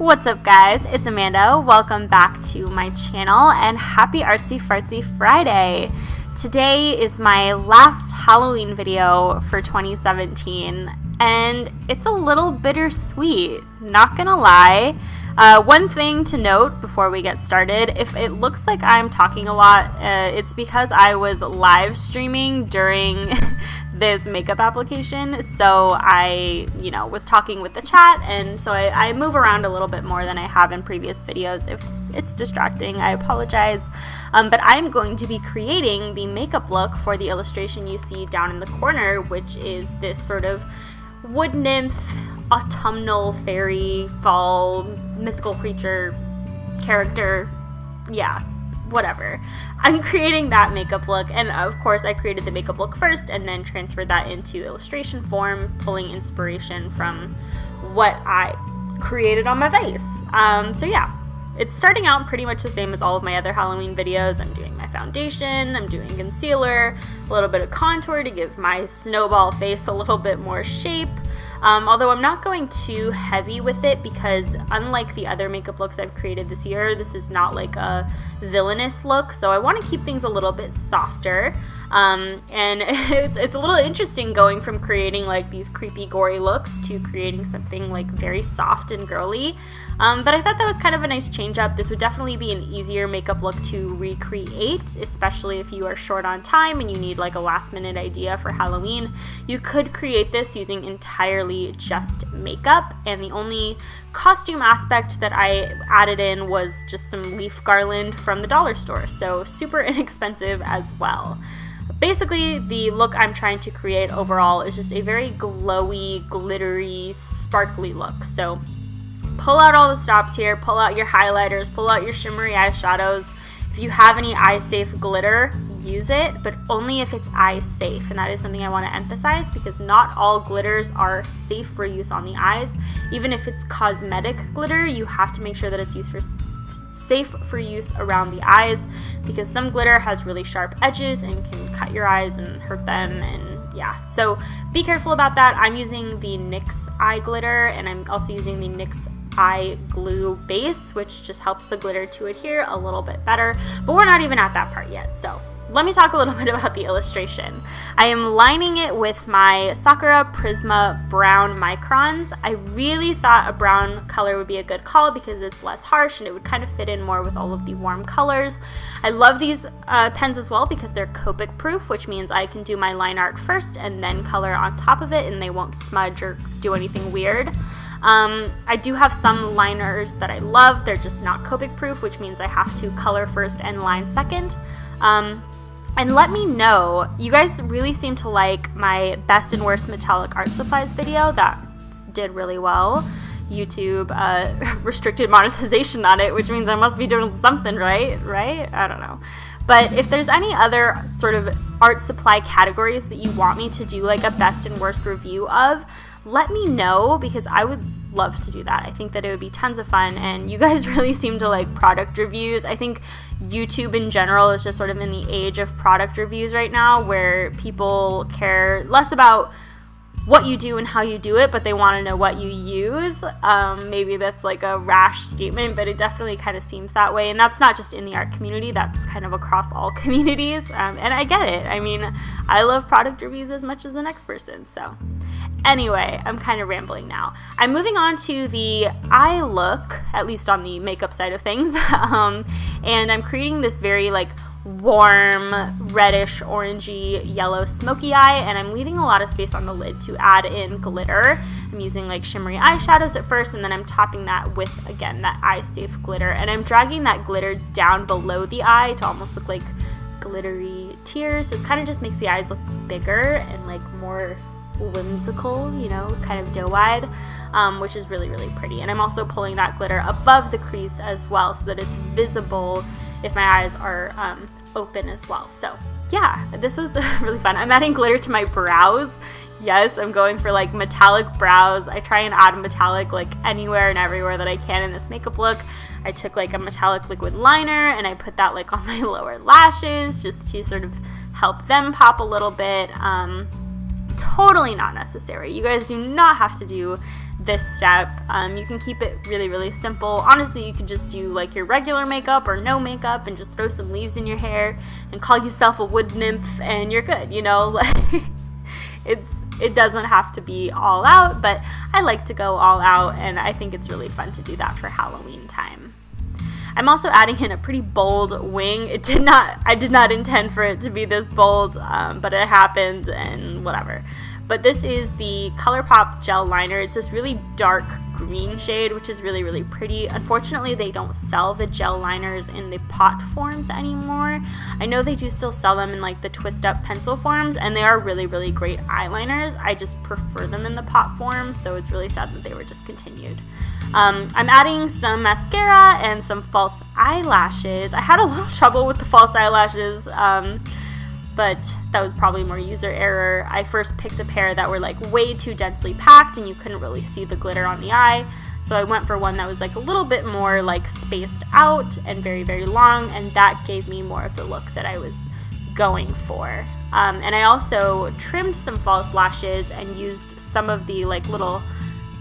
What's up guys, it's Amanda. Welcome back to my channel and happy Artsy Fartsy Friday. Today is my last Halloween video for 2017 and it's a little bittersweet, not gonna lie. One thing to note before we get started, if it looks like I'm talking a lot, it's because I was live streaming during this makeup application, so I, was talking with the chat, and so I move around a little bit more than I have in previous videos. If it's distracting, I apologize, but I'm going to be creating the makeup look for the illustration you see down in the corner, which is this sort of wood nymph, autumnal fairy, fall, mythical creature, character, yeah, whatever. I'm creating that makeup look, and of course I created the makeup look first and then transferred that into illustration form, pulling inspiration from what I created on my face. So yeah, it's starting out pretty much the same as all of my other Halloween videos. I'm doing my foundation, I'm doing concealer, a little bit of contour to give my snowball face a little bit more shape. Although I'm not going too heavy with it because unlike the other makeup looks I've created this year, this is not like a villainous look, so I want to keep things a little bit softer. And it's a little interesting going from creating like these creepy gory looks to creating something like very soft and girly. But I thought that was kind of a nice change up. This would definitely be an easier makeup look to recreate, especially if you are short on time and you need like a last minute idea for Halloween. You could create this using entirely just makeup, and the only costume aspect that I added in was just some leaf garland from the dollar store, so super inexpensive as well. Basically, the look I'm trying to create overall is just a very glowy, glittery, sparkly look. So pull out all the stops here, pull out your highlighters, pull out your shimmery eyeshadows. If you have any eye safe glitter, use it, but only if it's eye safe, and that is something I want to emphasize because not all glitters are safe for use on the eyes. Even if it's cosmetic glitter, you have to make sure that it's safe for use around the eyes because some glitter has really sharp edges and can cut your eyes and hurt them, and yeah, so be careful about that. I'm using the NYX eye glitter, and I'm also using the NYX eye glue base, which just helps the glitter to adhere a little bit better, but we're not even at that part yet, so let me talk a little bit about the illustration. I am lining it with my Sakura Prisma brown microns. I really thought a brown color would be a good call because it's less harsh and it would kind of fit in more with all of the warm colors. I love these pens as well because they're Copic proof, which means I can do my line art first and then color on top of it and they won't smudge or do anything weird. I do have some liners that I love. They're just not Copic proof, which means I have to color first and line second. And let me know, you guys really seem to like my best and worst metallic art supplies video. That did really well. YouTube restricted monetization on it, which means I must be doing something right? I don't know. But if there's any other sort of art supply categories that you want me to do like a best and worst review of, let me know because I would love to do that. I think that it would be tons of fun, and you guys really seem to like product reviews. I think YouTube in general is just sort of in the age of product reviews right now where people care less about what you do and how you do it, but they want to know what you use. Maybe that's like a rash statement, but it definitely kind of seems that way, and that's not just in the art community, that's kind of across all communities, and I get it. I mean, I love product reviews as much as the next person, so anyway, I'm kind of rambling now. I'm moving on to the eye look, at least on the makeup side of things, and I'm creating this very like warm reddish orangey yellow smoky eye, and I'm leaving a lot of space on the lid to add in glitter. I'm using like shimmery eyeshadows at first, and then I'm topping that with, again, that eye safe glitter, and I'm dragging that glitter down below the eye to almost look like glittery tears. This kind of just makes the eyes look bigger and like more whimsical, kind of doe-eyed, which is really, really pretty. And I'm also pulling that glitter above the crease as well so that it's visible if my eyes are open as well. So yeah, this was really fun. I'm adding glitter to my brows. Yes, I'm going for like metallic brows. I try and add metallic like anywhere and everywhere that I can in this makeup look. I took like a metallic liquid liner and I put that like on my lower lashes just to sort of help them pop a little bit. totally not necessary. You guys do not have to do this step. You can keep it really, really simple. Honestly, you could just do like your regular makeup or no makeup and just throw some leaves in your hair and call yourself a wood nymph and you're good, you know? Like, it doesn't have to be all out, but I like to go all out, and I think it's really fun to do that for Halloween time. I'm also adding in a pretty bold wing. I did not intend for it to be this bold, but it happened and whatever. But this is the ColourPop gel liner. It's this really dark green shade, which is really, really pretty. Unfortunately, they don't sell the gel liners in the pot forms anymore. I know they do still sell them in like the twist up pencil forms, and they are really, really great eyeliners. I just prefer them in the pot form, so it's really sad that they were discontinued. I'm adding some mascara and some false eyelashes. I had a little trouble with the false eyelashes, but that was probably more user error. I first picked a pair that were like way too densely packed and you couldn't really see the glitter on the eye. So I went for one that was like a little bit more like spaced out and very, very long, and that gave me more of the look that I was going for. And I also trimmed some false lashes and used some of the like little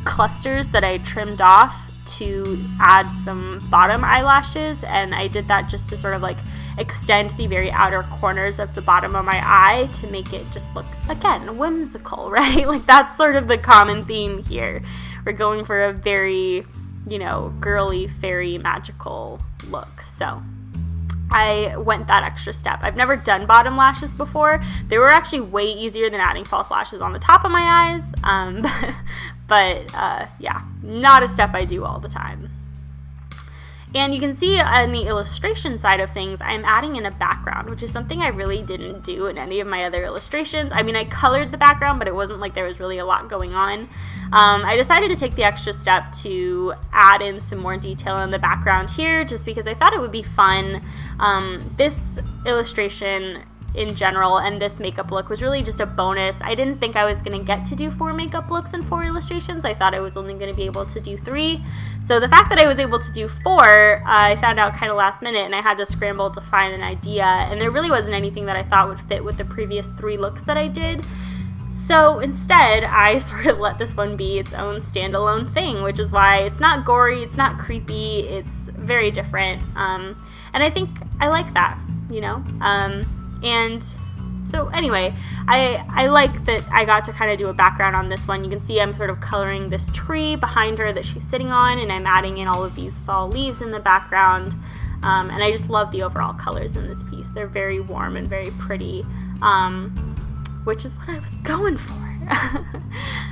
clusters that I trimmed off to add some bottom eyelashes, and I did that just to sort of like extend the very outer corners of the bottom of my eye to make it just look, again, whimsical, right? Like that's sort of the common theme here. We're going for a very, you know, girly, fairy, magical look. So I went that extra step. I've never done bottom lashes before. They were actually way easier than adding false lashes on the top of my eyes, but yeah, not a step I do all the time. And you can see on the illustration side of things, I'm adding in a background, which is something I really didn't do in any of my other illustrations. I mean, I colored the background, but it wasn't like there was really a lot going on. I decided to take the extra step to add in some more detail in the background here, just because I thought it would be fun. This illustration in general and this makeup look was really just a bonus. I didn't think I was going to get to do 4 makeup looks and 4 illustrations. I thought I was only going to be able to do 3. So the fact that I was able to do 4, I found out kind of last minute, and I had to scramble to find an idea, and there really wasn't anything that I thought would fit with the previous 3 looks that I did. So instead, I sort of let this one be its own standalone thing, which is why it's not gory, it's not creepy, it's very different, and I think I like that, you know? And so anyway, I like that I got to kind of do a background on this one. You can see I'm sort of coloring this tree behind her that she's sitting on, and I'm adding in all of these fall leaves in the background. And I just love the overall colors in this piece. They're very warm and very pretty, which is what I was going for.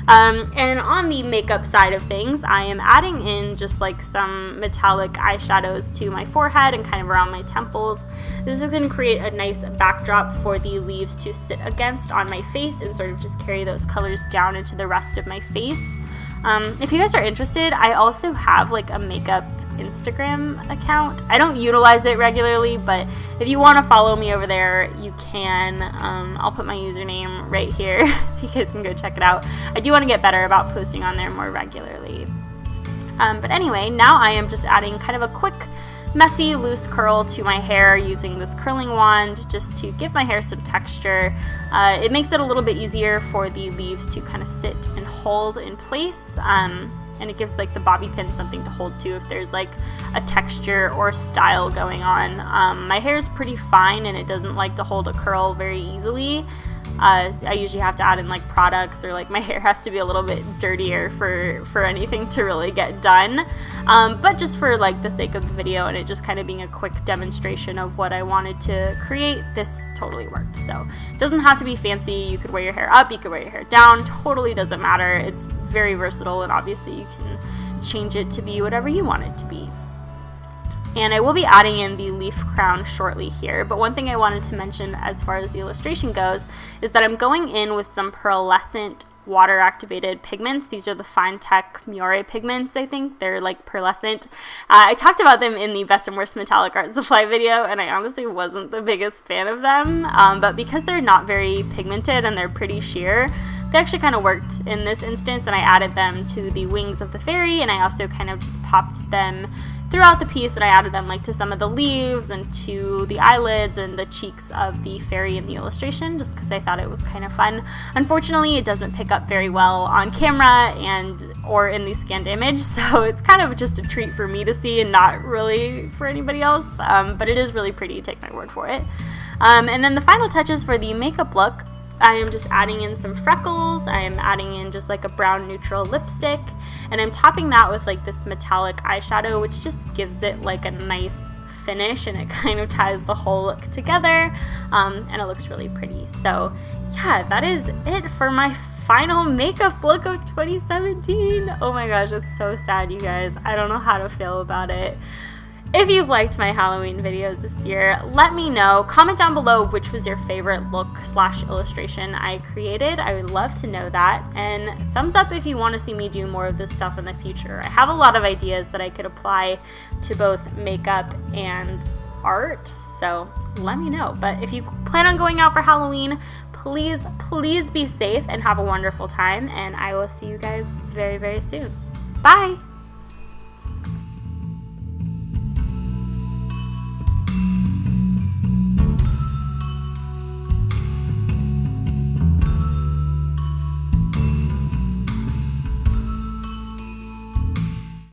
And on the makeup side of things, I am adding in just like some metallic eyeshadows to my forehead and kind of around my temples. This is going to create a nice backdrop for the leaves to sit against on my face and sort of just carry those colors down into the rest of my face. If you guys are interested, I also have like a makeup Instagram account. I don't utilize it regularly, but if you want to follow me over there, you can. I'll put my username right here so you guys can go check it out. I do want to get better about posting on there more regularly. But anyway, now I am just adding kind of a quick, messy, loose curl to my hair using this curling wand just to give my hair some texture. It makes it a little bit easier for the leaves to kind of sit and hold in place. And it gives like the bobby pin something to hold to if there's like a texture or style going on. My hair is pretty fine and it doesn't like to hold a curl very easily. I usually have to add in like products, or like my hair has to be a little bit dirtier for anything to really get done. But just for like the sake of the video and it just kind of being a quick demonstration of what I wanted to create, this totally worked. So it doesn't have to be fancy. You could wear your hair up, you could wear your hair down, totally doesn't matter. It's very versatile, and obviously you can change it to be whatever you want it to be. And I will be adding in the leaf crown shortly here, but one thing I wanted to mention as far as the illustration goes is that I'm going in with some pearlescent water activated pigments. These are the Fine-Tech Miore pigments, I think. They're like pearlescent. I talked about them in the Best and Worst Metallic Art Supply video, and I honestly wasn't the biggest fan of them, but because they're not very pigmented and they're pretty sheer, they actually kind of worked in this instance, and I added them to the wings of the fairy, and I also kind of just popped them throughout the piece that I added them like to some of the leaves and to the eyelids and the cheeks of the fairy in the illustration, just because I thought it was kind of fun. Unfortunately, it doesn't pick up very well on camera or in the scanned image, so it's kind of just a treat for me to see and not really for anybody else, but it is really pretty, take my word for it. And then the final touches for the makeup look, I am just adding in some freckles, I am adding in just like a brown neutral lipstick, and I'm topping that with like this metallic eyeshadow, which just gives it like a nice finish, and it kind of ties the whole look together, and it looks really pretty. So yeah, that is it for my final makeup look of 2017. Oh my gosh, it's so sad, you guys. I don't know how to feel about it. If you've liked my Halloween videos this year, let me know. Comment down below which was your favorite look / illustration I created. I would love to know that. And thumbs up if you want to see me do more of this stuff in the future. I have a lot of ideas that I could apply to both makeup and art, so let me know. But if you plan on going out for Halloween, please be safe and have a wonderful time, and I will see you guys very, very soon. Bye!